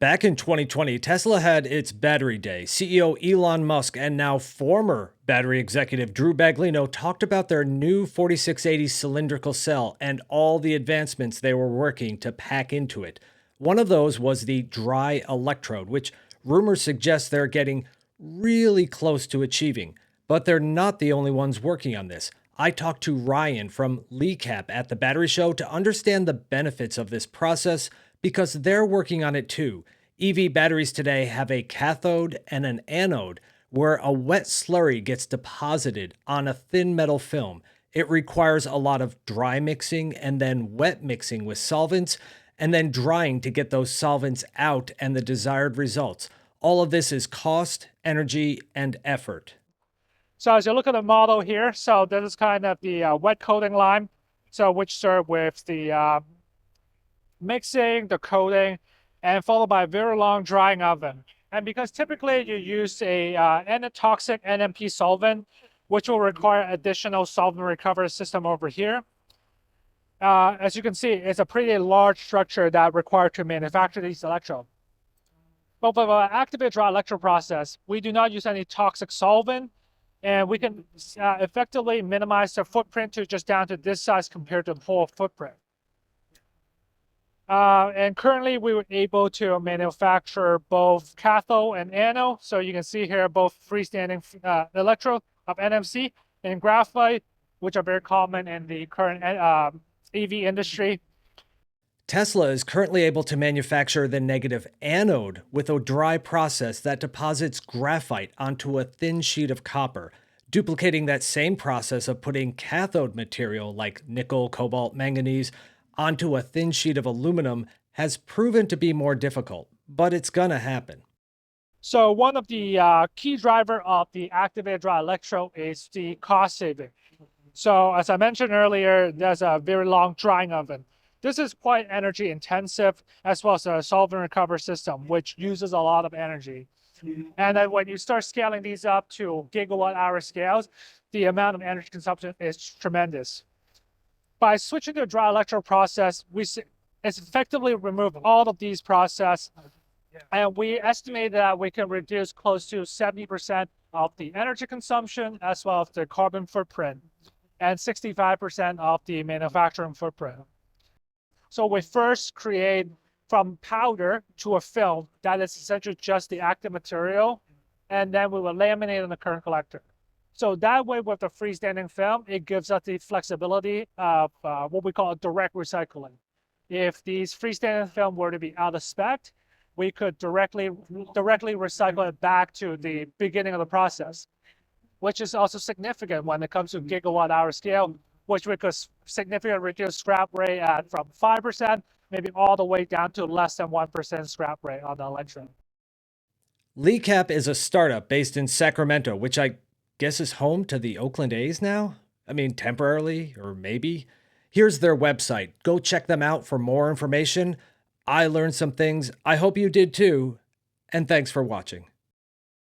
Back in 2020, Tesla had its Battery Day. CEO Elon Musk and now former battery executive Drew Baglino talked about their new 4680 cylindrical cell and all the advancements they were working to pack into it. One of those was the dry electrode, which rumors suggest they're getting really close to achieving. But they're not the only ones working on this. I talked to Ryan from LiCAP at the battery show to understand the benefits of this process because they're working on it too. EV batteries today have a cathode and an anode where a wet slurry gets deposited on a thin metal film. It requires a lot of dry mixing and then wet mixing with solvents and then drying to get those solvents out and the desired results. All of this is cost, energy, and effort. So as you look at the model here, so this is kind of the wet coating line, so which serve with the mixing, the coating, and followed by a very long drying oven. And because typically you use a toxic NMP solvent, which will require additional solvent recovery system over here. As you can see, it's a pretty large structure that required to manufacture these electrodes. But for the activated dry electrode process, we do not use any toxic solvent, and we can effectively minimize the footprint to just down to this size compared to the whole footprint. And currently we were able to manufacture both cathode and anode. So you can see here both freestanding electrode of NMC and graphite, which are very common in the current EV industry. Tesla is currently able to manufacture the negative anode with a dry process that deposits graphite onto a thin sheet of copper. Duplicating that same process of putting cathode material like nickel, cobalt, manganese onto a thin sheet of aluminum has proven to be more difficult, but it's gonna happen. So one of the key driver of the activated dry electrode is the cost saving. So as I mentioned earlier, there's a very long drying oven. This is quite energy intensive, as well as a solvent recovery system, which uses a lot of energy. And then when you start scaling these up to gigawatt hour scales, the amount of energy consumption is tremendous. By switching to a dry electrode process, it's effectively remove all of these processes, and we estimate that we can reduce close to 70% of the energy consumption as well as the carbon footprint and 65% of the manufacturing footprint. So we first create from powder to a film that is essentially just the active material, and then we will laminate in the current collector. So that way with the freestanding film, it gives us the flexibility of what we call direct recycling. If these freestanding film were to be out of spec, we could directly recycle it back to the beginning of the process, which is also significant when it comes to gigawatt hour scale, which we could significantly reduce scrap rate at from 5%, maybe all the way down to less than 1% scrap rate on the electrode. LiCAP is a startup based in Sacramento, which I guess is home to the Oakland A's now? I mean, temporarily, or maybe? Here's their website. Go check them out for more information. I learned some things. I hope you did too. And thanks for watching.